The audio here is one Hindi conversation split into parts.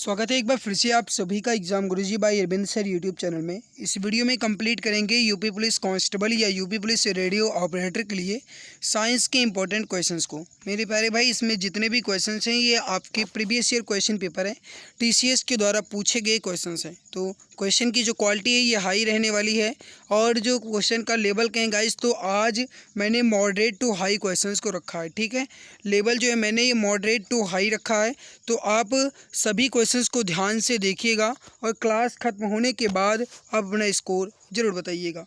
स्वागत है एक बार फिर से आप सभी का exam Guruji by Arvind sir YouTube channel में। इस वीडियो में कंप्लीट करेंगे यूपी पुलिस कांस्टेबल या यूपी पुलिस रेडियो ऑपरेटर के लिए साइंस के इंपॉर्टेंट क्वेश्चंस को। मेरे प्यारे भाई, इसमें जितने भी क्वेश्चंस हैं ये आपके प्रीवियस ईयर क्वेश्चन पेपर है, टीसीएस के द्वारा पूछे गए क्वेश्चंस हैं। तो क्वेश्चन की जो क्वालिटी है ये हाई रहने वाली है और जो क्वेश्चन का लेवल कहें गाइस, तो आज मैंने मॉडरेट टू हाई क्वेश्चंस को रखा है। ठीक है, लेवल जो है मैंने ये मॉडरेट टू हाई रखा है। तो आप सभी क्वेश्चंस को ध्यान से देखिएगा और क्लास खत्म होने के बाद आप अपना स्कोर ज़रूर बताइएगा।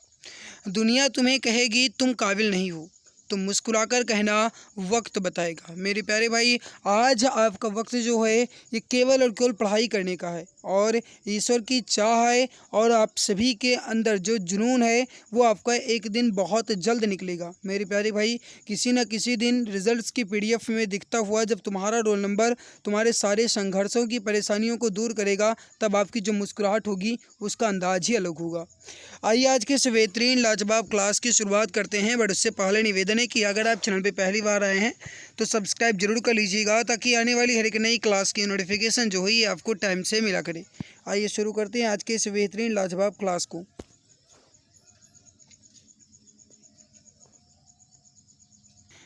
दुनिया तुम्हें कहेगी तुम काबिल नहीं हो, तुम मुस्कुराकर कहना वक्त बताएगा। मेरे प्यारे भाई, आज आपका वक्त जो है ये केवल और केवल पढ़ाई करने का है और ईश्वर की चाह है और आप सभी के अंदर जो जुनून है वो आपका एक दिन बहुत जल्द निकलेगा। मेरे प्यारे भाई, किसी न किसी दिन रिजल्ट्स की पीडीएफ में दिखता हुआ जब तुम्हारा रोल नंबर तुम्हारे सारे संघर्षों की परेशानियों को दूर करेगा, तब आपकी जो मुस्कुराहट होगी उसका अंदाज ही अलग होगा। आइए आज के इस बेहतरीन लाजवाब क्लास की शुरुआत करते हैं। बट उससे पहले निवेदन है कि अगर आप चैनल पे पहली बार आए हैं तो सब्सक्राइब जरूर कर लीजिएगा, ताकि आने वाली हर एक नई क्लास की नोटिफिकेशन जो है ये आपको टाइम से मिला करे। आइए शुरू करते हैं आज के इस बेहतरीन लाजवाब क्लास को।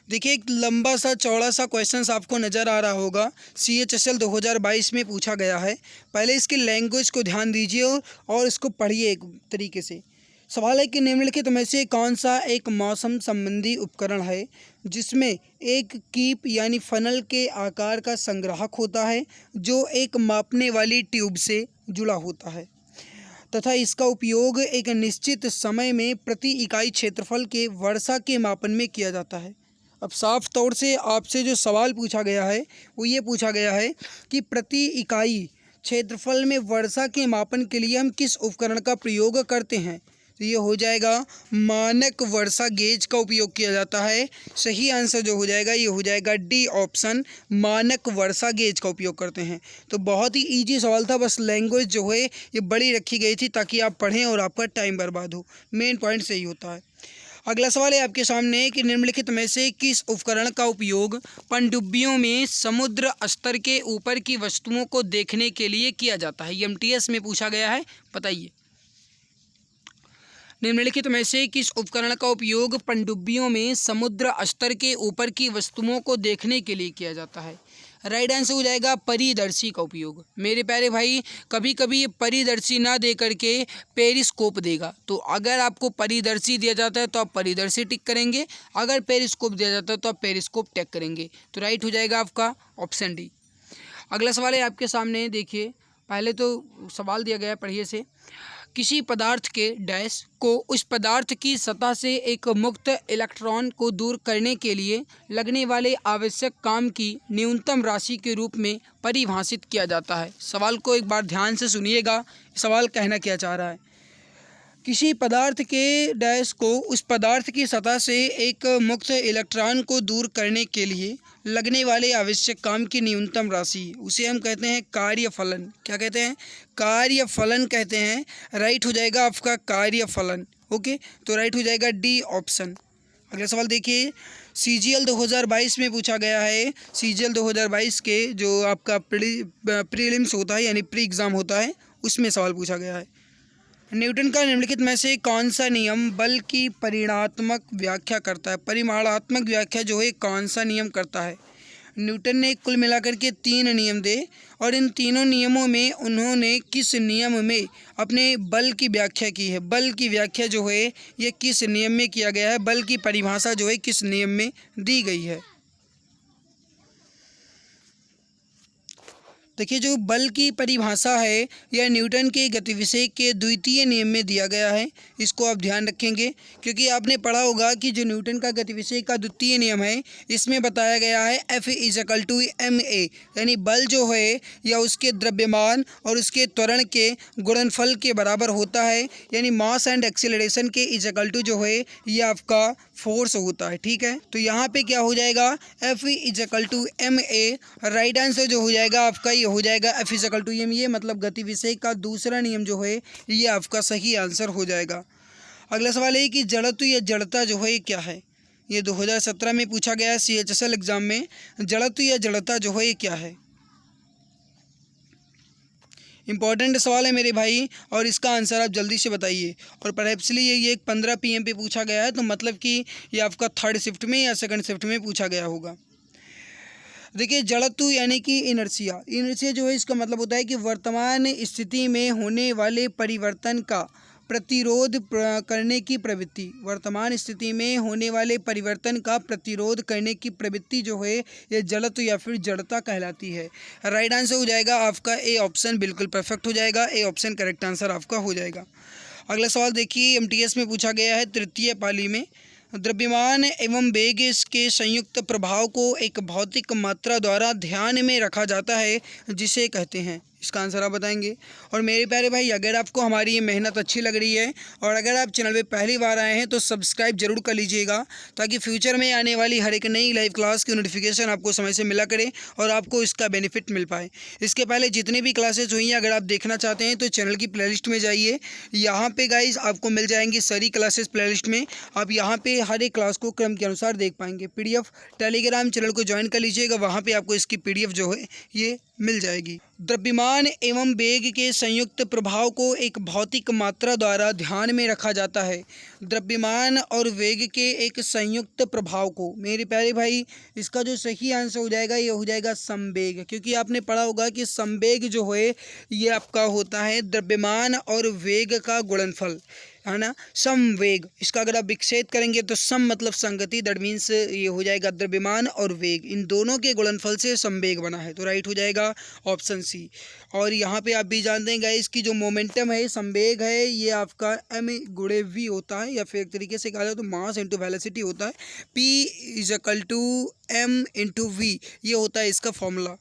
देखिए, एक लंबा सा चौड़ा सा क्वेश्चंस आपको नज़र आ रहा होगा। CHSL 2022 में पूछा गया है। पहले इसकी लैंग्वेज को ध्यान दीजिए और इसको पढ़िए एक तरीके से। सवाल है कि निम्नलिखित में से कौन सा एक मौसम संबंधी उपकरण है जिसमें एक कीप यानी फनल के आकार का संग्राहक होता है जो एक मापने वाली ट्यूब से जुड़ा होता है तथा इसका उपयोग एक निश्चित समय में प्रति इकाई क्षेत्रफल के वर्षा के मापन में किया जाता है। अब साफ तौर से आपसे जो सवाल पूछा गया है वो ये पूछा गया है कि प्रति इकाई क्षेत्रफल में वर्षा के मापन के लिए हम किस उपकरण का प्रयोग करते हैं। तो ये हो जाएगा मानक वर्षा गेज का उपयोग किया जाता है। सही आंसर जो हो जाएगा ये हो जाएगा डी ऑप्शन, मानक वर्षा गेज का उपयोग करते हैं। तो बहुत ही इजी सवाल था, बस लैंग्वेज जो है ये बड़ी रखी गई थी ताकि आप पढ़ें और आपका टाइम बर्बाद हो। मेन पॉइंट सही होता है। अगला सवाल है आपके सामने कि निम्नलिखित में से किस उपकरण का उपयोग पनडुब्बियों में समुद्र स्तर के ऊपर की वस्तुओं को देखने के लिए किया जाता है। MTS में पूछा गया है, बताइए। निम्नलिखित में से किस उपकरण का उपयोग पनडुब्बियों में समुद्र स्तर के ऊपर की वस्तुओं को देखने के लिए किया जाता है। राइट आंसर हो जाएगा परिदर्शी का उपयोग। मेरे प्यारे भाई, कभी कभी ये परिदर्शी ना दे करके पेरिस्कोप देगा, तो अगर आपको परिदर्शी दिया जाता है तो आप परिदर्शी टिक करेंगे, अगर पेरिस्कोप दिया जाता है तो आप पेरिस्कोप टिक करेंगे। तो राइट हो जाएगा आपका ऑप्शन डी। अगला सवाल है आपके सामने, देखिए। पहले तो सवाल दिया गया है, पढ़िए से। किसी पदार्थ के डैश को उस पदार्थ की सतह से एक मुक्त इलेक्ट्रॉन को दूर करने के लिए लगने वाले आवश्यक काम की न्यूनतम राशि के रूप में परिभाषित किया जाता है। सवाल को एक बार ध्यान से सुनिएगा, सवाल कहना क्या चाह रहा है। किसी पदार्थ के डैश को उस पदार्थ की सतह से एक मुक्त इलेक्ट्रॉन को दूर करने के लिए लगने वाले आवश्यक काम की न्यूनतम राशि, उसे हम कहते हैं कार्यफलन। क्या कहते हैं? कार्यफलन कहते हैं। राइट हो जाएगा आपका कार्यफलन। ओके, तो राइट हो जाएगा डी ऑप्शन। अगला सवाल देखिए, CGL 2022 में पूछा गया है। CGL 2022 के जो आपका प्रीलिम्स होता है यानी प्री एग्ज़ाम होता है, उसमें सवाल पूछा गया है। न्यूटन का निम्नलिखित में से कौन सा नियम बल की परिमाणात्मक व्याख्या करता है। परिमाणात्मक व्याख्या जो है कौन सा नियम करता है। न्यूटन ने कुल मिलाकर के 3 नियम दे और इन तीनों नियमों में उन्होंने किस नियम में अपने बल की व्याख्या की है। बल की व्याख्या जो है ये किस नियम में किया गया है, बल की परिभाषा जो है किस नियम में दी गई है। देखिए, जो बल की परिभाषा है यह न्यूटन के गतिविषय के द्वितीय नियम में दिया गया है। इसको आप ध्यान रखेंगे क्योंकि आपने पढ़ा होगा कि जो न्यूटन का गतिविषय का द्वितीय नियम है इसमें बताया गया है F=ma, यानी बल जो है या उसके द्रव्यमान और उसके त्वरण के गुणनफल के बराबर होता है, यानी मास एंड एक्सेलरेशन के इक्वल टू जो है ये आपका फोर्स होता है। ठीक है, तो यहाँ पे क्या हो जाएगा F=ma। राइट आंसर जो हो जाएगा आपका ये हो जाएगा F=ma, मतलब गतिविषय का दूसरा नियम जो है ये आपका सही आंसर हो जाएगा। अगला सवाल है कि जड़त्व या जड़ता जो है क्या है। ये 2017 में पूछा गया है CHSL एग्जाम में। जड़त्व या जड़ता जो है ये क्या है। इंपॉर्टेंट सवाल है मेरे भाई, और इसका आंसर आप जल्दी से बताइए। और परहैप्सली ये 15 PM पे पूछा गया है, तो मतलब कि ये आपका थर्ड शिफ्ट में या सेकंड शिफ्ट में पूछा गया होगा। देखिए, जड़त्व यानी कि इनर्शिया। इनर्शिया जो है इसका मतलब होता है कि वर्तमान स्थिति में होने वाले परिवर्तन का प्रतिरोध करने की प्रवृत्ति। वर्तमान स्थिति में होने वाले परिवर्तन का प्रतिरोध करने की प्रवृत्ति जो है ये जड़त्व या फिर जड़ता कहलाती है। राइट आंसर हो जाएगा आपका ए ऑप्शन, बिल्कुल परफेक्ट हो जाएगा, ए ऑप्शन करेक्ट आंसर आपका हो जाएगा। अगला सवाल देखिए, MTS में पूछा गया है तृतीय पाली में, द्रव्यमान एवं वेग के संयुक्त प्रभाव को एक भौतिक मात्रा द्वारा ध्यान में रखा जाता है जिसे कहते हैं। इसका आंसर आप बताएंगे। और मेरे प्यारे भाई, अगर आपको हमारी ये मेहनत अच्छी लग रही है और अगर आप चैनल पे पहली बार आए हैं तो सब्सक्राइब जरूर कर लीजिएगा, ताकि फ्यूचर में आने वाली हर एक नई लाइव क्लास की नोटिफिकेशन आपको समय से मिला करे और आपको इसका बेनिफिट मिल पाए। इसके पहले जितनी भी क्लासेज हुई हैं, अगर आप देखना चाहते हैं तो चैनल की प्लेलिस्ट में जाइए। यहाँ पे गाइज आपको मिल जाएंगी सारी क्लासेस प्लेलिस्ट में। आप यहाँ पे हर एक क्लास को क्रम के अनुसार देख पाएंगे। PDF टेलीग्राम चैनल को ज्वाइन कर लीजिएगा, वहाँ पे आपको इसकी PDF जो है ये मिल जाएगी। द्रव्यमान एवं वेग के संयुक्त प्रभाव को एक भौतिक मात्रा द्वारा ध्यान में रखा जाता है। द्रव्यमान और वेग के एक संयुक्त प्रभाव को, मेरे प्यारे भाई, इसका जो सही आंसर हो जाएगा ये हो जाएगा संवेग, क्योंकि आपने पढ़ा होगा कि संवेग जो है ये आपका होता है द्रव्यमान और वेग का गुणनफल, है ना, समवेग। इसका अगर आप विच्छेद करेंगे तो सम मतलब संगति, दैट मीन्स ये हो जाएगा द्रव्यमान और वेग, इन दोनों के गुणनफल से संवेग बना है, तो राइट हो जाएगा ऑप्शन सी। और यहाँ पे आप भी जानते हैं गाइस कि जो मोमेंटम है, संवेग है, ये आपका m गुणे v होता है, या फिर एक तरीके से कहा जाए तो मास इंटू वेलोसिटी होता है। P = m इंटू v, ये होता है इसका फॉर्मूला।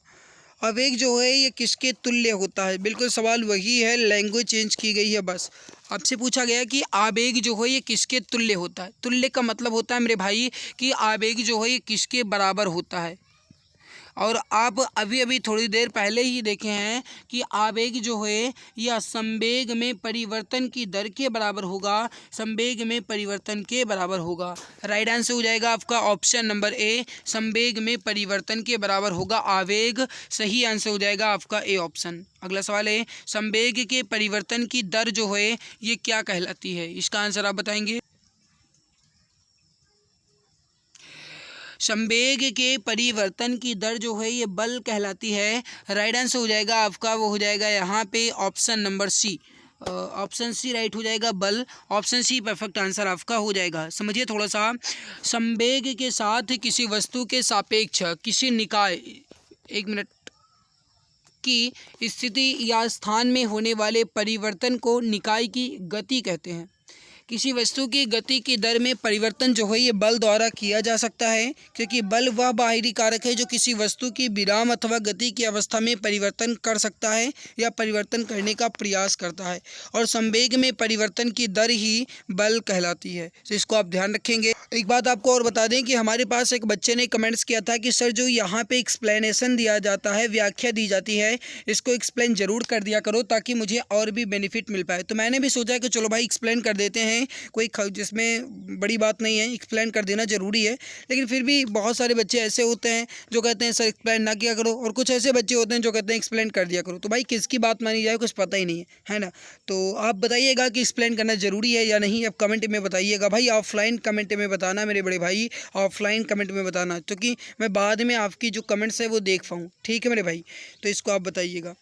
आवेग जो है ये किसके तुल्य होता है? बिल्कुल सवाल वही है, लैंग्वेज चेंज की गई है बस। आपसे पूछा गया कि आवेग जो है ये किसके तुल्य होता है। तुल्य का मतलब होता है मेरे भाई कि आवेग जो है ये किसके बराबर होता है। और आप अभी अभी थोड़ी देर पहले ही देखे हैं कि आवेग जो है यह संवेग में परिवर्तन की दर के बराबर होगा, संवेग में परिवर्तन के बराबर होगा। राइट आंसर हो जाएगा आपका ऑप्शन नंबर ए, संवेग में परिवर्तन के बराबर होगा आवेग, सही आंसर हो जाएगा आपका ए ऑप्शन। अगला सवाल है, संवेग के परिवर्तन की दर जो है ये क्या कहलाती है? इसका आंसर आप बताएंगे। संवेग के परिवर्तन की दर जो है ये बल कहलाती है। राइट आंसर हो जाएगा आपका, वो हो जाएगा यहाँ पे option number C, option C right हो जाएगा, बल। ऑप्शन सी परफेक्ट आंसर आपका हो जाएगा। समझिए थोड़ा सा, संवेग के साथ किसी वस्तु के सापेक्ष किसी निकाय, एक मिनट, की स्थिति या स्थान में होने वाले परिवर्तन को निकाय की गति कहते हैं। किसी वस्तु की गति की दर में परिवर्तन जो है ये बल द्वारा किया जा सकता है, क्योंकि बल वह बाहरी कारक है जो किसी वस्तु की विराम अथवा गति की अवस्था में परिवर्तन कर सकता है या परिवर्तन करने का प्रयास करता है, और संवेग में परिवर्तन की दर ही बल कहलाती है। तो इसको आप ध्यान रखेंगे। एक बात आपको और बता दें कि हमारे पास एक बच्चे ने कमेंट्स किया था कि सर जो यहाँ पे एक्सप्लेनेशन दिया जाता है, व्याख्या दी जाती है, इसको एक्सप्लेन ज़रूर कर दिया करो ताकि मुझे और भी बेनिफिट मिल पाए। तो मैंने भी सोचा कि चलो भाई एक्सप्लेन कर देते हैं, कोई जिसमें बड़ी बात नहीं है, एक्सप्लेन कर देना ज़रूरी है। लेकिन फिर भी बहुत सारे बच्चे ऐसे होते हैं जो कहते हैं सर एक्सप्लेन ना किया करो, और कुछ ऐसे बच्चे होते हैं जो कहते हैं एक्सप्लेन कर दिया करो। तो भाई किसकी बात मानी जाए कुछ पता ही नहीं है ना। तो आप बताइएगा कि एक्सप्लेन करना ज़रूरी है या नहीं, आप कमेंट में बताइएगा भाई। ऑफलाइन कमेंट में बताना मेरे बड़े भाई, ऑफलाइन कमेंट में बताना, क्योंकि मैं बाद में आपकी जो कमेंट्स है वो देख पाऊँ। ठीक है मेरे भाई, तो इसको आप बताइएगा।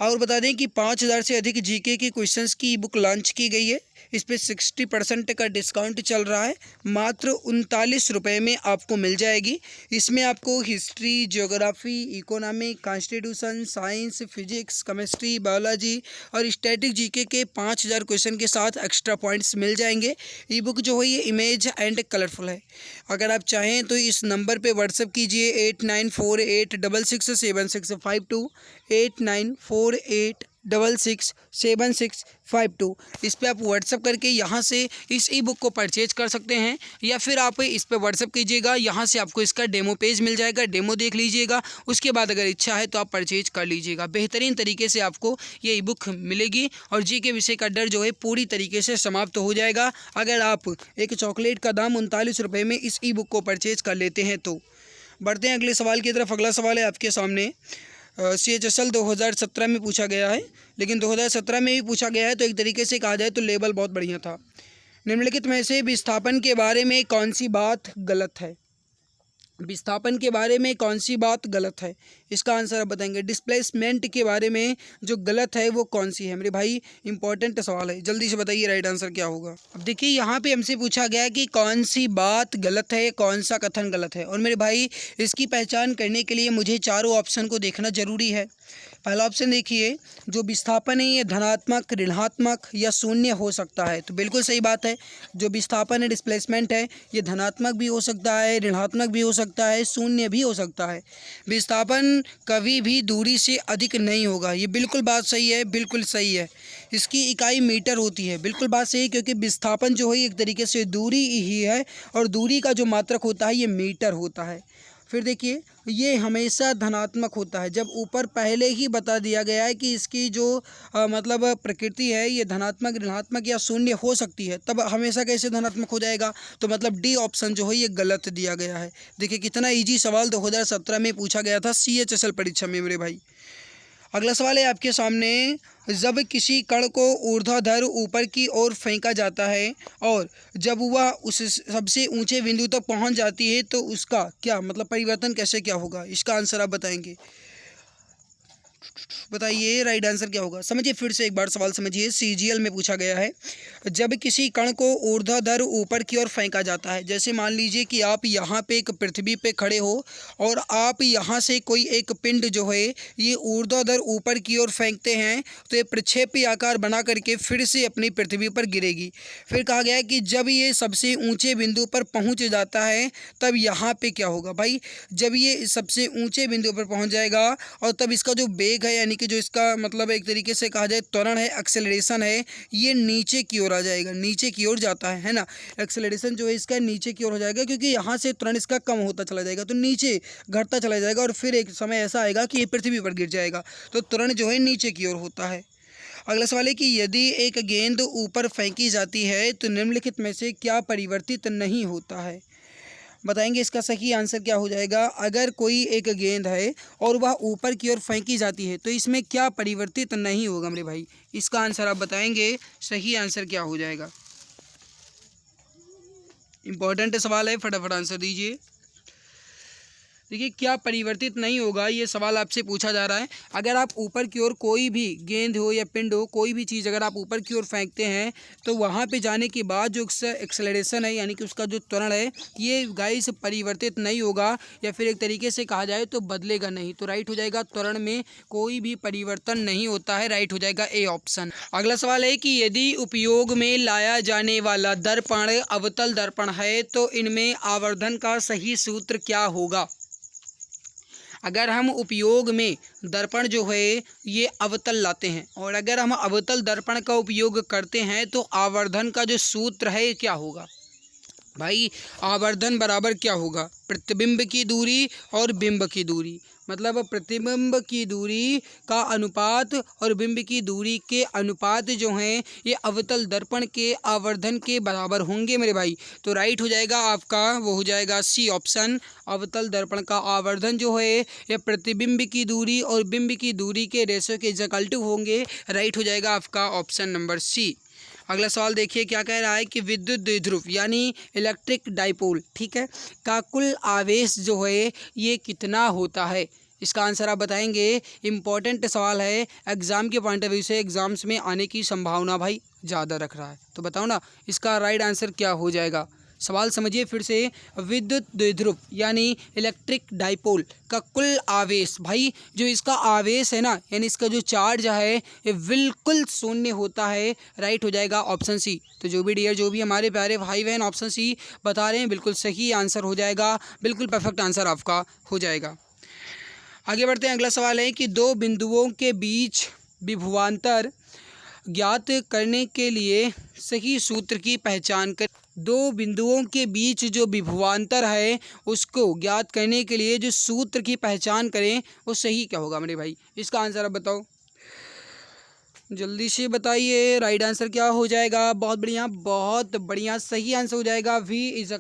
और बता दें कि 5000 से अधिक जीके के क्वेश्चंस की ई बुक लॉन्च की गई है। इस पर 60% का डिस्काउंट चल रहा है, मात्र 39 रुपये में आपको मिल जाएगी। इसमें आपको history, geography, economic, constitution, science, physics, chemistry, biology और स्टैटिक जीके के 5000 क्वेश्चन के साथ एक्स्ट्रा पॉइंट्स मिल जाएंगे। ई बुक जो है ये इमेज एंड कलरफुल है। अगर आप चाहें तो इस नंबर पर व्हाट्सअप कीजिए 8948667652, 8948667652। इस पर आप व्हाट्सअप करके यहाँ से इस ई बुक को परचेज कर सकते हैं, या फिर आप इस पर व्हाट्सअप कीजिएगा, यहाँ से आपको इसका डेमो पेज मिल जाएगा, डेमो देख लीजिएगा। उसके बाद अगर इच्छा है तो आप परचेज कर लीजिएगा। बेहतरीन तरीके से आपको ये ई बुक मिलेगी और जी के विषय का डर जो है पूरी तरीके से समाप्त हो जाएगा अगर आप एक चॉकलेट का दाम 39 रुपये में इस ई बुक को परचेज कर लेते हैं तो। बढ़ते हैं अगले सवाल की तरफ। अगला सवाल है आपके सामने, CHSL 2017 में पूछा गया है, लेकिन 2017 में भी पूछा गया है तो एक तरीके से कहा जाए तो लेवल बहुत बढ़िया था। निम्नलिखित में से विस्थापन के बारे में कौन सी बात गलत है? विस्थापन के बारे में कौन सी बात गलत है? इसका आंसर आप बताएंगे। डिस्प्लेसमेंट के बारे में जो गलत है वो कौन सी है? मेरे भाई इंपॉर्टेंट सवाल है, जल्दी से बताइए राइट आंसर क्या होगा। अब देखिए यहाँ पे हमसे पूछा गया कि कौन सी बात गलत है, कौन सा कथन गलत है, और मेरे भाई इसकी पहचान करने के लिए मुझे चारों ऑप्शन को देखना जरूरी है। पहला ऑप्शन देखिए, जो विस्थापन है ये धनात्मक, ऋणात्मक या शून्य हो सकता है। तो बिल्कुल सही बात है, जो विस्थापन है, डिस्प्लेसमेंट है, ये धनात्मक भी हो सकता है, ऋणात्मक भी हो सकता है, शून्य भी हो सकता है। विस्थापन कभी भी दूरी से अधिक नहीं होगा, ये बिल्कुल बात सही है, बिल्कुल सही है। इसकी इकाई मीटर होती है, बिल्कुल बात सही है, क्योंकि विस्थापन जो है एक तरीके से दूरी ही है और दूरी का जो मात्रक होता है ये मीटर होता है। फिर देखिए, ये हमेशा धनात्मक होता है। जब ऊपर पहले ही बता दिया गया है कि इसकी जो मतलब प्रकृति है ये धनात्मक, ऋणात्मक या शून्य हो सकती है, तब हमेशा कैसे धनात्मक हो जाएगा? तो मतलब डी ऑप्शन जो है ये गलत दिया गया है। देखिए कितना इजी सवाल 2017 में पूछा गया था CHSL परीक्षा में मेरे भाई। अगला सवाल है आपके सामने, जब किसी कण को ऊर्ध्वाधर ऊपर की ओर फेंका जाता है और जब वह उस सबसे ऊंचे बिंदु तक पहुंच जाती है तो उसका क्या मतलब परिवर्तन कैसे क्या होगा? इसका आंसर आप बताएंगे। बताइए राइट आंसर क्या होगा। समझिए, फिर से एक बार सवाल समझिए, CGL में पूछा गया है, जब किसी कण को ऊर्ध्वाधर ऊपर की ओर फेंका जाता है, जैसे मान लीजिए कि आप यहाँ पे एक पृथ्वी पे खड़े हो और आप यहाँ से कोई एक पिंड जो है ये ऊर्ध्वाधर ऊपर की ओर फेंकते हैं तो ये प्रक्षेपी आकार बना करके फिर से अपनी पृथ्वी पर गिरेगी। फिर कहा गया है कि जब ये सबसे ऊंचे बिंदु पर पहुँच जाता है तब यहाँ पे क्या होगा? भाई जब ये सबसे ऊंचे बिंदु पर पहुँच जाएगा और तब इसका जो वेग है, यानी कि जो इसका मतलब एक तरीके से कहा जाए त्वरण है, एक्सेलरेशन है, ये नीचे की ओर आ जाएगा, नीचे की ओर जाता है ना। एक्सेलरेशन जो है इसका नीचे की ओर हो जाएगा, क्योंकि यहाँ से त्वरण इसका कम होता चला जाएगा तो नीचे घटता चला जाएगा और फिर एक समय ऐसा आएगा कि ये पृथ्वी पर गिर जाएगा, तो त्वरण जो है नीचे की ओर होता है। अगला सवाल है कि यदि एक गेंद ऊपर फेंकी जाती है तो निम्नलिखित में से क्या परिवर्तित नहीं होता है? बताएंगे इसका सही आंसर क्या हो जाएगा। अगर कोई एक गेंद है और वह ऊपर की ओर फेंकी जाती है तो इसमें क्या परिवर्तित नहीं होगा मेरे भाई? इसका आंसर आप बताएंगे, सही आंसर क्या हो जाएगा। इंपॉर्टेंट सवाल है, फटाफट आंसर दीजिए। देखिए क्या परिवर्तित नहीं होगा, ये सवाल आपसे पूछा जा रहा है। अगर आप ऊपर की ओर कोई भी गेंद हो या पिंड हो, कोई भी चीज़ अगर आप ऊपर की ओर फेंकते हैं तो वहाँ पे जाने के बाद जो एक्सेलरेशन है, यानी कि उसका जो त्वरण है, ये गाइस परिवर्तित नहीं होगा, या फिर एक तरीके से कहा जाए तो बदलेगा नहीं। तो राइट हो जाएगा, त्वरण में कोई भी परिवर्तन नहीं होता है, राइट हो जाएगा ए ऑप्शन। अगला सवाल है कि यदि उपयोग में लाया जाने वाला दर्पण अवतल दर्पण है तो इनमें आवर्धन का सही सूत्र क्या होगा? अगर हम उपयोग में दर्पण जो है ये अवतल लाते हैं और अगर हम अवतल दर्पण का उपयोग करते हैं तो आवर्धन का जो सूत्र है क्या होगा? भाई आवर्धन बराबर क्या होगा? प्रतिबिंब की दूरी और बिंब की दूरी, मतलब प्रतिबिंब की दूरी का अनुपात और बिंब की दूरी के अनुपात जो हैं ये अवतल दर्पण के आवर्धन के बराबर होंगे मेरे भाई। तो राइट हो जाएगा आपका, वो हो जाएगा सी ऑप्शन। अवतल दर्पण का आवर्धन जो है ये प्रतिबिंब की दूरी और बिंब की दूरी के रेशो के इक्वल होंगे, राइट हो जाएगा आपका ऑप्शन नंबर सी। अगला सवाल देखिए क्या कह रहा है कि विद्युत द्विध्रुव यानी इलेक्ट्रिक डाइपोल, ठीक है, का कुल आवेश जो है ये कितना होता है? इसका आंसर आप बताएंगे। इंपॉर्टेंट सवाल है, एग्जाम के पॉइंट ऑफ व्यू से एग्जाम्स में आने की संभावना भाई ज़्यादा रख रहा है, तो बताओ ना इसका राइट आंसर क्या हो जाएगा। सवाल समझिए फिर से, विद्युत द्विध्रुव यानी इलेक्ट्रिक डाइपोल का कुल आवेश, भाई जो इसका आवेश है ना, यानी इसका जो चार्ज है ये बिल्कुल शून्य होता है, राइट हो जाएगा ऑप्शन सी। तो जो भी डियर, जो भी हमारे प्यारे भाई बहन ऑप्शन सी बता रहे हैं बिल्कुल सही आंसर हो जाएगा, बिल्कुल परफेक्ट आंसर आपका हो जाएगा। आगे बढ़ते हैं, अगला सवाल है कि दो बिंदुओं के बीच विभवांतर ज्ञात करने के लिए सही सूत्र की पहचान कर। दो बिंदुओं के बीच जो विभवांतर है उसको ज्ञात करने के लिए जो सूत्र की पहचान करें वो सही क्या होगा मेरे भाई? इसका आंसर आप बताओ, जल्दी से बताइए राइट आंसर क्या हो जाएगा। बहुत बढ़िया, बहुत बढ़िया, सही आंसर हो जाएगा V =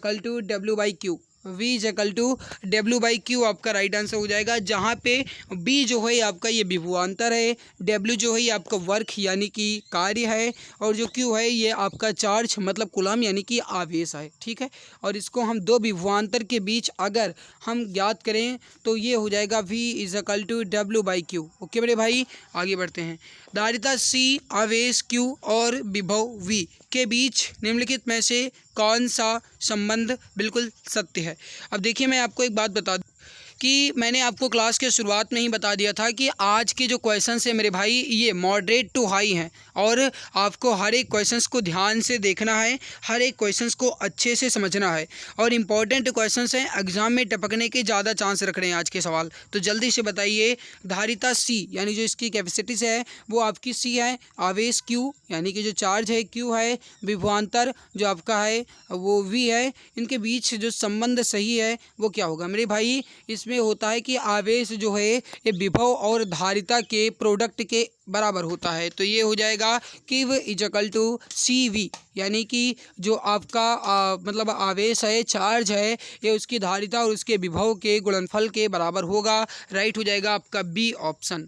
W/Q, V is equal to W/Q आपका राइट आंसर हो जाएगा, जहाँ पे B जो है आपका ये विभवांतर है, W जो है ये आपका वर्क यानी कि कार्य है, और जो Q है ये आपका चार्ज मतलब कूलम यानी कि आवेश है। ठीक है, और इसको हम दो विभवांतर के बीच अगर हम ज्ञात करें तो ये हो जाएगा V is equal to W/Q। Okay मेरे भाई, आगे बढ़ते हैं। धारिता C, आवेश Q और विभव V के बीच निम्नलिखित में से कौन सा संबंध बिल्कुल सत्य है। अब देखिए, मैं आपको एक बात बता दूं कि मैंने आपको क्लास के शुरुआत में ही बता दिया था कि आज के जो क्वेश्चंस है मेरे भाई ये मॉडरेट टू हाई हैं, और आपको हर एक क्वेश्चंस को ध्यान से देखना है, हर एक क्वेश्चंस को अच्छे से समझना है, और इम्पॉर्टेंट क्वेश्चंस हैं, एग्जाम में टपकने के ज़्यादा चांस रख रहे हैं आज के सवाल। तो जल्दी से बताइए, धारिता C यानी जो इसकी कैपेसिटी है वो आपकी C है, आवेश Q यानी कि जो चार्ज है Q है, विभवांतर जो आपका है वो V है, इनके बीच जो संबंध सही है वो क्या होगा मेरे भाई। इसमें होता है कि आवेश जो है ये विभव और धारिता के प्रोडक्ट के बराबर होता है, तो ये हो जाएगा कि Q is equal to CV यानी कि जो आपका मतलब आवेश है, चार्ज है, ये उसकी धारिता और उसके विभव के गुणनफल के बराबर होगा। राइट हो जाएगा आपका B ऑप्शन।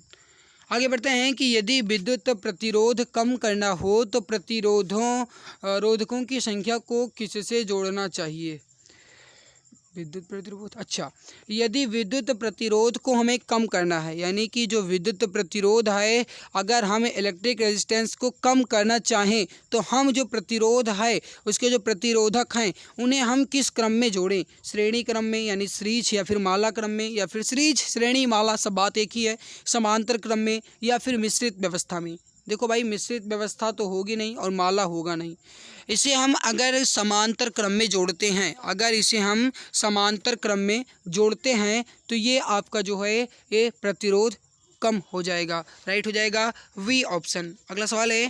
आगे बढ़ते हैं कि यदि विद्युत प्रतिरोध कम करना हो तो रोधकों की संख्या को किससे जोड़ना चाहिए। विद्युत प्रतिरोध, अच्छा, यदि विद्युत प्रतिरोध को हमें कम करना है यानी कि जो विद्युत प्रतिरोध है, अगर हम इलेक्ट्रिक रेजिस्टेंस को कम करना चाहें तो हम जो प्रतिरोध है उसके जो प्रतिरोधक हैं उन्हें हम किस क्रम में जोड़ें, श्रेणी क्रम में यानी सीरीज, या फिर माला क्रम में, या फिर सीरीज श्रेणी माला सब बात एक ही है, समांतर क्रम में, या फिर मिश्रित व्यवस्था में। देखो भाई, मिश्रित व्यवस्था तो होगी नहीं और माला होगा नहीं। इसे हम अगर समांतर क्रम में जोड़ते हैं, अगर इसे हम समांतर क्रम में जोड़ते हैं तो ये आपका जो है ये प्रतिरोध कम हो जाएगा। राइट हो जाएगा V ऑप्शन। अगला सवाल है,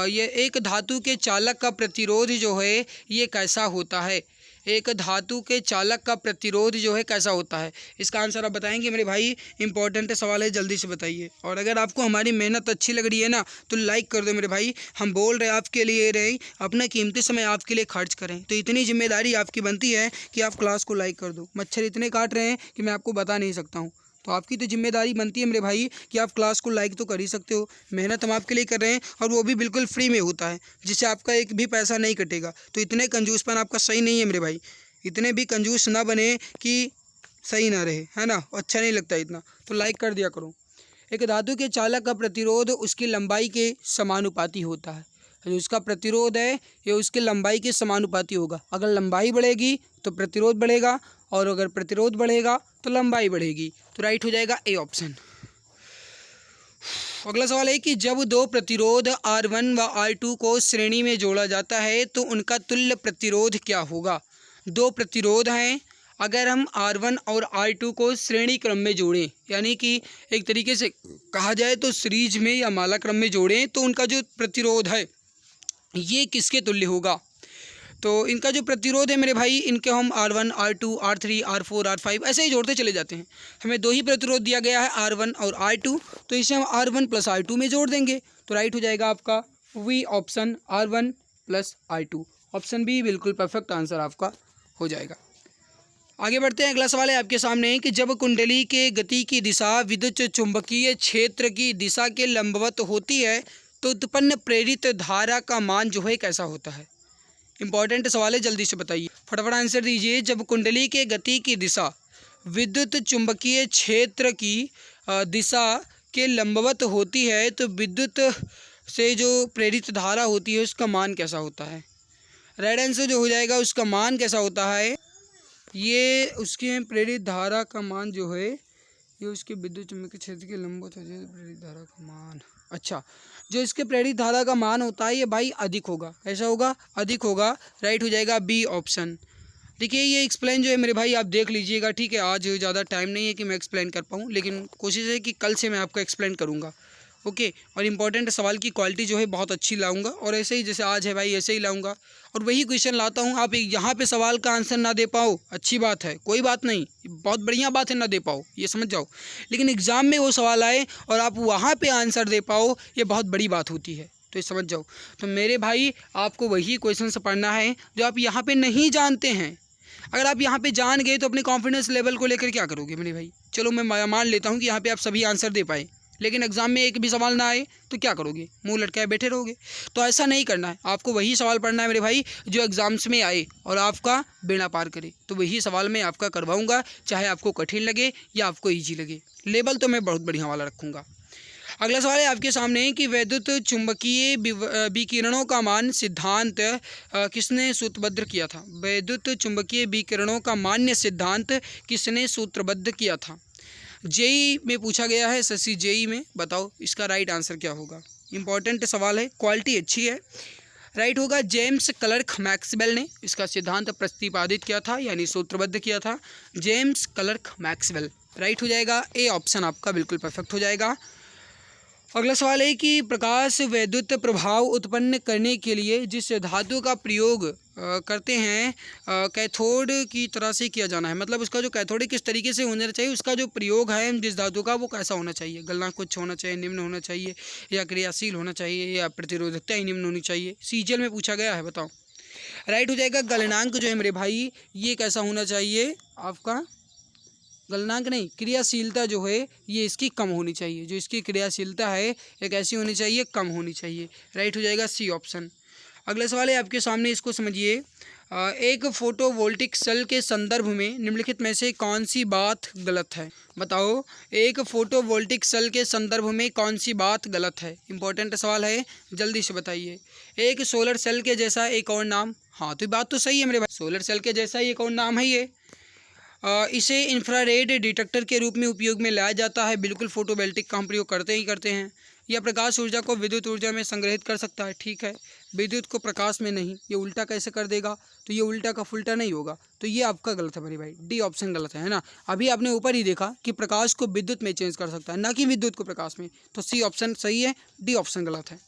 ये एक धातु के चालक का प्रतिरोध जो है ये कैसा होता है। एक धातु के चालक का प्रतिरोध जो है कैसा होता है, इसका आंसर आप बताएंगे मेरे भाई। इंपॉर्टेंट सवाल है, जल्दी से बताइए। और अगर आपको हमारी मेहनत अच्छी लग रही है ना तो लाइक कर दो मेरे भाई। हम बोल रहे हैं आपके लिए रहे, अपना कीमती समय आपके लिए खर्च करें, तो इतनी जिम्मेदारी आपकी बनती है कि आप क्लास को लाइक कर दो। मच्छर इतने काट रहे हैं कि मैं आपको बता नहीं सकता हूँ, तो आपकी तो जिम्मेदारी बनती है मेरे भाई कि आप क्लास को लाइक तो कर ही सकते हो। मेहनत हम आपके लिए कर रहे हैं और वो भी बिल्कुल फ्री में होता है, जिससे आपका एक भी पैसा नहीं कटेगा। तो इतने कंजूसपन आपका सही नहीं है मेरे भाई, इतने भी कंजूस ना बने कि सही ना रहे, है ना, अच्छा नहीं लगता इतना, तो लाइक कर दिया करो। एक धातु के चालक का प्रतिरोध उसकी लंबाई के समानुपाती होता है। जो उसका प्रतिरोध है ये उसकी लंबाई के समानुपाती होगा। अगर लंबाई बढ़ेगी तो प्रतिरोध बढ़ेगा, और अगर प्रतिरोध बढ़ेगा तो लंबाई बढ़ेगी। तो राइट हो जाएगा A ऑप्शन। अगला सवाल है कि जब दो प्रतिरोध R1 व R2 को श्रेणी में जोड़ा जाता है तो उनका तुल्य प्रतिरोध क्या होगा। दो प्रतिरोध हैं, अगर हम R1 और R2 को श्रेणी क्रम में जोड़ें, यानी कि एक तरीके से कहा जाए तो सीरीज में या माला क्रम में जोड़ें, तो उनका जो प्रतिरोध है ये किसके तुल्य होगा। तो इनका जो प्रतिरोध है मेरे भाई, इनके हम R1, R2, R3, R4, R5 ऐसे ही जोड़ते चले जाते हैं। हमें दो ही प्रतिरोध दिया गया है, R1 और R2, तो इसे हम R1 + R2 में जोड़ देंगे। तो राइट हो जाएगा आपका V option, R1 + R2। Option B बिल्कुल परफेक्ट आंसर आपका हो जाएगा। आगे बढ़ते हैं। अगला सवाल है आपके सामने कि जब कुंडली के गति की दिशा विद्युत चुंबकीय क्षेत्र की दिशा के लंबवत होती है तो उत्पन्न प्रेरित धारा का मान जो है कैसा होता है। इंपॉर्टेंट सवाल है, जल्दी से बताइए, फटाफट आंसर दीजिए। जब कुंडली के गति की दिशा विद्युत चुंबकीय क्षेत्र की दिशा के लंबवत होती है तो विद्युत से जो प्रेरित धारा होती है उसका मान कैसा होता है। राइट आंसर जो हो जाएगा उसका मान कैसा होता है, ये उसके प्रेरित धारा का मान जो है ये उसके विद्युत चुंबकीय क्षेत्र के लंबवत होती है प्रेरित धारा का मान। अच्छा, जो इसके प्रेरित धारा का मान होता है ये भाई अधिक होगा। ऐसा होगा, अधिक होगा। राइट हो जाएगा B ऑप्शन। देखिए ये एक्सप्लेन जो है मेरे भाई आप देख लीजिएगा, ठीक है। आज ज़्यादा टाइम नहीं है कि मैं एक्सप्लेन कर पाऊँ, लेकिन कोशिश है कि कल से मैं आपको एक्सप्लेन करूँगा। ओके, और इंपॉर्टेंट सवाल की क्वालिटी जो है बहुत अच्छी लाऊंगा, और ऐसे ही जैसे आज है भाई ऐसे ही लाऊंगा, और वही क्वेश्चन लाता हूँ। आप यहाँ पे सवाल का आंसर ना दे पाओ, अच्छी बात है, कोई बात नहीं, बहुत बढ़िया बात है ना दे पाओ, ये समझ जाओ। लेकिन एग्ज़ाम में वो सवाल आए और आप वहाँ पे आंसर दे पाओ, ये बहुत बड़ी बात होती है, तो ये समझ जाओ। तो मेरे भाई आपको वही क्वेश्चन पढ़ना है जो आप यहाँ पर नहीं जानते हैं। अगर आप यहाँ पे जान गए तो अपने कॉन्फिडेंस लेवल को लेकर क्या करोगे मेरे भाई? चलो मैं मान लेता हूँ कि यहाँ पे आप सभी आंसर दे पाए, लेकिन एग्जाम में एक भी सवाल ना आए तो क्या करोगे? मुंह लटकाए बैठे रहोगे? तो ऐसा नहीं करना है, आपको वही सवाल पढ़ना है मेरे भाई जो एग्जाम्स में आए और आपका बेड़ा पार करे। तो वही सवाल मैं आपका करवाऊंगा, चाहे आपको कठिन लगे या आपको ईजी लगे। लेवल तो मैं बहुत बढ़िया वाला रखूँगा। अगला सवाल है आपके सामने कि वैद्युत चुंबकीय विकिरणों का मान सिद्धांत किसने सूत्रबद्ध किया था? वैद्युत चुंबकीय विकिरणों का मान्य सिद्धांत किसने सूत्रबद्ध किया था? जेई में पूछा गया है, एसएससी जेई में। बताओ इसका राइट आंसर क्या होगा? इंपॉर्टेंट सवाल है, क्वालिटी अच्छी है। राइट होगा जेम्स क्लर्क मैक्सवेल ने इसका सिद्धांत प्रतिपादित किया था, यानी सूत्रबद्ध किया था। जेम्स क्लर्क मैक्सवेल राइट हो जाएगा। ए ऑप्शन आपका बिल्कुल परफेक्ट हो जाएगा। अगला सवाल है कि प्रकाश वैद्युत प्रभाव उत्पन्न करने के लिए जिस धातु का प्रयोग करते हैं कैथोड की तरह से किया जाना है। मतलब उसका जो कैथोड किस तरीके से होना चाहिए, उसका जो प्रयोग है जिस धातु का वो कैसा होना चाहिए? गलनांक उच्च होना चाहिए, निम्न होना चाहिए, या क्रियाशील होना चाहिए, या प्रतिरोधकता ही निम्न होनी चाहिए? सीजीएल में पूछा गया है, बताओ। राइट हो जाएगा गलनांक जो है मेरे भाई ये कैसा होना चाहिए आपका? गलनांक नहीं, क्रियाशीलता जो है ये इसकी कम होनी चाहिए। जो इसकी क्रियाशीलता है ये कैसी होनी चाहिए? कम होनी चाहिए। राइट हो जाएगा सी ऑप्शन। अगला सवाल है आपके सामने, इसको समझिए। एक फोटोवोल्टिक सेल के संदर्भ में निम्नलिखित में से कौन सी बात गलत है? बताओ एक फोटोवोल्टिक सेल के संदर्भ में कौन सी बात गलत है? इंपॉर्टेंट सवाल है, जल्दी से बताइए। एक सोलर सेल के जैसा एक और नाम। हाँ तो बात तो सही है मेरे भाई, सोलर सेल के जैसा ही एक और नाम है ये। इसे इंफ्रारेड डिटेक्टर के रूप में उपयोग में लाया जाता है। बिल्कुल फोटोवोल्टिक का हम प्रयोग करते ही करते हैं। यह प्रकाश ऊर्जा को विद्युत ऊर्जा में संग्रहित कर सकता है। ठीक है, विद्युत को प्रकाश में नहीं, ये उल्टा कैसे कर देगा? तो ये उल्टा का फुल्टा नहीं होगा, तो ये आपका गलत है मेरे भाई। डी ऑप्शन गलत है ना। अभी आपने ऊपर ही देखा कि प्रकाश को विद्युत में चेंज कर सकता है, ना कि विद्युत को प्रकाश में। तो सी ऑप्शन सही है, डी ऑप्शन गलत है।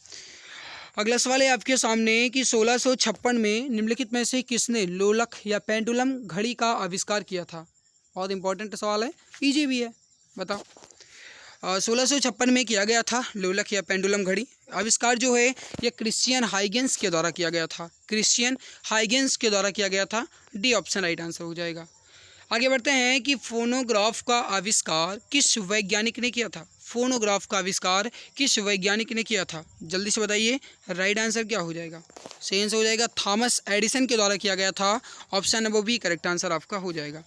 अगला सवाल है आपके सामने कि 1656 में निम्नलिखित में से किसने लोलक या पेंडुलम घड़ी का आविष्कार किया था? बहुत इंपॉर्टेंट सवाल है, ईजी भी है, बताओ। 1656 में किया गया था लोलक या पेंडुलम घड़ी। आविष्कार जो है ये क्रिश्चियन हाइगेंस के द्वारा किया गया था। क्रिश्चियन हाइगेंस के द्वारा किया गया था। डी ऑप्शन राइट आंसर हो जाएगा। आगे बढ़ते हैं कि फोनोग्राफ का आविष्कार किस वैज्ञानिक ने किया था? फोनोग्राफ का आविष्कार किस वैज्ञानिक ने किया था? जल्दी से बताइए, राइट आंसर क्या हो जाएगा? सही आंसर हो जाएगा थॉमस एडिसन के द्वारा किया गया था। Option number B correct answer आपका हो जाएगा।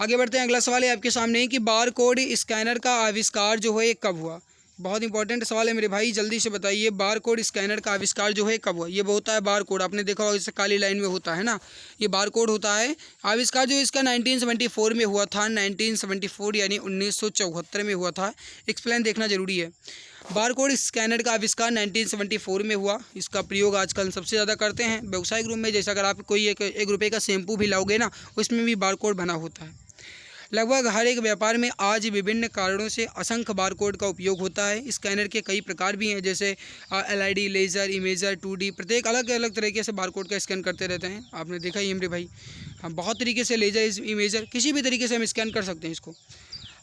आगे बढ़ते हैं, अगला सवाल है आपके सामने कि बार कोड स्कैनर का आविष्कार जो है ये कब हुआ? बहुत इंपॉर्टेंट सवाल है मेरे भाई, जल्दी से बताइए। बार कोड स्कैनर का आविष्कार जो है कब हुआ? ये होता है बार कोड, आपने देखा होगा जैसे काली लाइन में होता है ना, ये बार कोड होता है। आविष्कार जो इसका 1974 में हुआ था। 1974 यानी 1974 में हुआ था। एक्सप्लेन देखना जरूरी है। बार कोड स्कैनर का आविष्कार 1974 में हुआ। इसका प्रयोग आजकल सबसे ज़्यादा करते हैं व्यवसायिक रूप में। जैसे अगर आप कोई एक रुपये का शैम्पू भी लाओगे ना, उसमें भी बार कोड बना होता है। लगभग हर एक व्यापार में आज विभिन्न कारणों से असंख्य बारकोड का उपयोग होता है। स्कैनर के कई प्रकार भी हैं, जैसे एलईडी, लेज़र, इमेजर, 2D। प्रत्येक अलग अलग तरीके से बारकोड का स्कैन करते रहते हैं, आपने देखा ही मेरे भाई। हम बहुत तरीके से लेज़र, इमेजर, किसी भी तरीके से हम स्कैन कर सकते हैं इसको।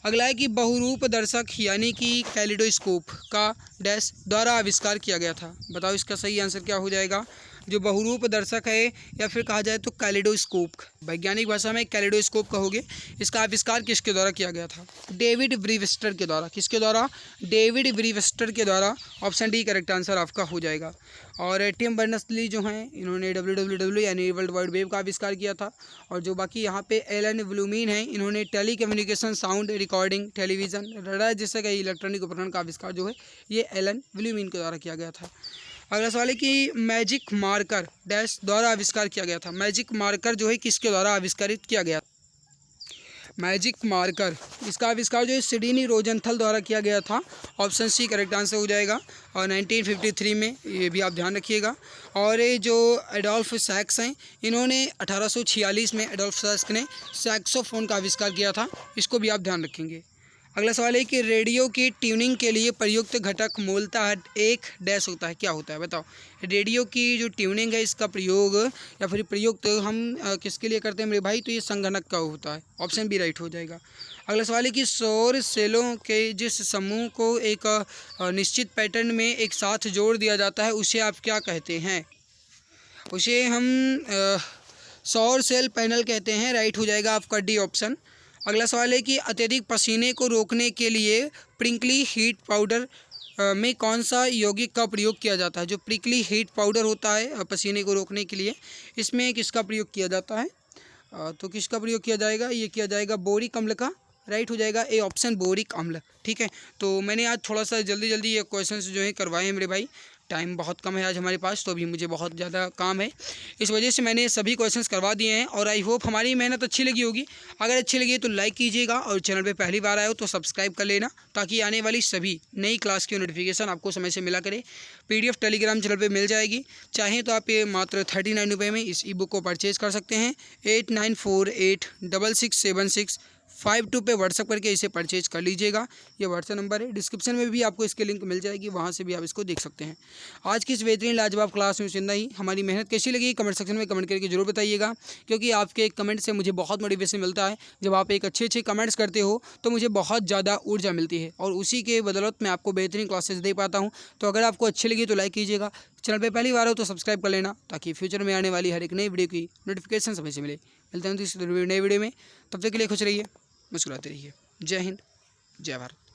अगला है कि बहुरूप दर्शक यानी कि कैलिडोस्कोप का डैश द्वारा आविष्कार किया गया था। बताओ इसका सही आंसर क्या हो जाएगा? जो बहुरूप दर्शक है या फिर कहा जाए तो कैलिडोस्कोप, वैज्ञानिक भाषा में कैलिडोस्कोप कहोगे। इसका आविष्कार किसके द्वारा किया गया था? डेविड ब्रीवस्टर के द्वारा। किसके द्वारा? डेविड ब्रीवस्टर के द्वारा। ऑप्शन डी करेक्ट आंसर आपका हो जाएगा। और टिम बर्नर्स-ली जो हैं इन्होंने WWW यानी वर्ल्ड वाइड वेब का आविष्कार किया था। और जो बाकी यहाँ पे एलन ब्लूमीन हैं, इन्होंने telecommunication, sound recording, television, radar जैसे कई इलेक्ट्रॉनिक उपकरण का आविष्कार जो है ये एलन ब्लूमीन के द्वारा किया गया था। अगला सवाल है कि मैजिक मार्कर डैश द्वारा आविष्कार किया गया था। मैजिक मार्कर जो है किसके द्वारा आविष्कारित किया गया? मैजिक मार्कर, इसका आविष्कार जो है सिडनी रोजनथल द्वारा किया गया था। ऑप्शन सी करेक्ट आंसर हो जाएगा। और 1953 में, ये भी आप ध्यान रखिएगा। और ये जो एडोल्फ सैक्स हैं, इन्होंने 1846 में एडोल्फ सैक्स ने सैक्सोफोन का आविष्कार किया था। इसको भी आप ध्यान रखेंगे। अगला सवाल है कि रेडियो की ट्यूनिंग के लिए प्रयुक्त घटक मूलतः एक डैश होता है। क्या होता है बताओ? रेडियो की जो ट्यूनिंग है इसका प्रयोग या फिर प्रयुक्त हम किसके लिए करते हैं मेरे भाई? तो ये संगणक का होता है। ऑप्शन बी राइट हो जाएगा। अगला सवाल है कि सौर सेलों के जिस समूह को एक निश्चित पैटर्न में एक साथ जोड़ दिया जाता है उसे आप क्या कहते हैं? उसे हम सौर सेल पैनल कहते हैं, राइट हो जाएगा आपका डी ऑप्शन। अगला सवाल है कि अत्यधिक पसीने को रोकने के लिए प्रिंकली हीट पाउडर में कौन सा यौगिक का प्रयोग किया जाता है। जो प्रिकली हीट पाउडर होता है पसीने को रोकने के लिए, इसमें किसका प्रयोग किया जाता है? तो किसका प्रयोग किया जाएगा? ये किया जाएगा बोरिक अम्ल का, राइट हो जाएगा ए ऑप्शन बोरिक अम्ल। ठीक है, तो मैंने आज थोड़ा सा जल्दी जल्दी ये क्वेश्चंस जो है करवाए हैं मेरे भाई। टाइम बहुत कम है आज हमारे पास, तो अभी मुझे बहुत ज़्यादा काम है, इस वजह से मैंने सभी क्वेश्चंस करवा दिए हैं। और आई होप हमारी मेहनत अच्छी लगी होगी। अगर अच्छी लगी तो लाइक कीजिएगा, और चैनल पे पहली बार आए हो तो सब्सक्राइब कर लेना, ताकि आने वाली सभी नई क्लास की नोटिफिकेशन आपको समय से मिला करे। PDF टेलीग्राम चैनल पे मिल जाएगी। चाहें तो आप ये मात्र 39 रुपये में इस ई बुक को परचेज़ कर सकते हैं। 8948667652 पे व्हाट्सअप करके इसे परचेज कर लीजिएगा। ये व्हाट्सअप नंबर है, डिस्क्रिप्शन में भी आपको इसकी लिंक मिल जाएगी, वहाँ से भी आप इसको देख सकते हैं। आज की इस बेहतरीन लाजवाब क्लास में इतना ही। हमारी मेहनत कैसी लगी कमेंट सेक्शन में कमेंट करके जरूर बताइएगा, क्योंकि आपके एक कमेंट से मुझे बहुत मोटिवेशन मिलता है। जब आप एक अच्छे कमेंट्स करते हो तो मुझे बहुत ज़्यादा ऊर्जा मिलती है, और उसी के बदौलत मैं आपको बेहतरीन क्लासेस दे पाता हूँ। तो अगर आपको अच्छी लगी तो लाइक कीजिएगा, चैनल पर पहली बार हो तो सब्सक्राइब कर लेना, ताकि फ्यूचर में आने वाली हर एक नई वीडियो की नोटिफिकेशन समय से मिले। मिलते हैं तो इस नई वीडियो में, तब तक के लिए खुश रहिए, मुस्कुराते रहिए। जय हिंद, जय भारत।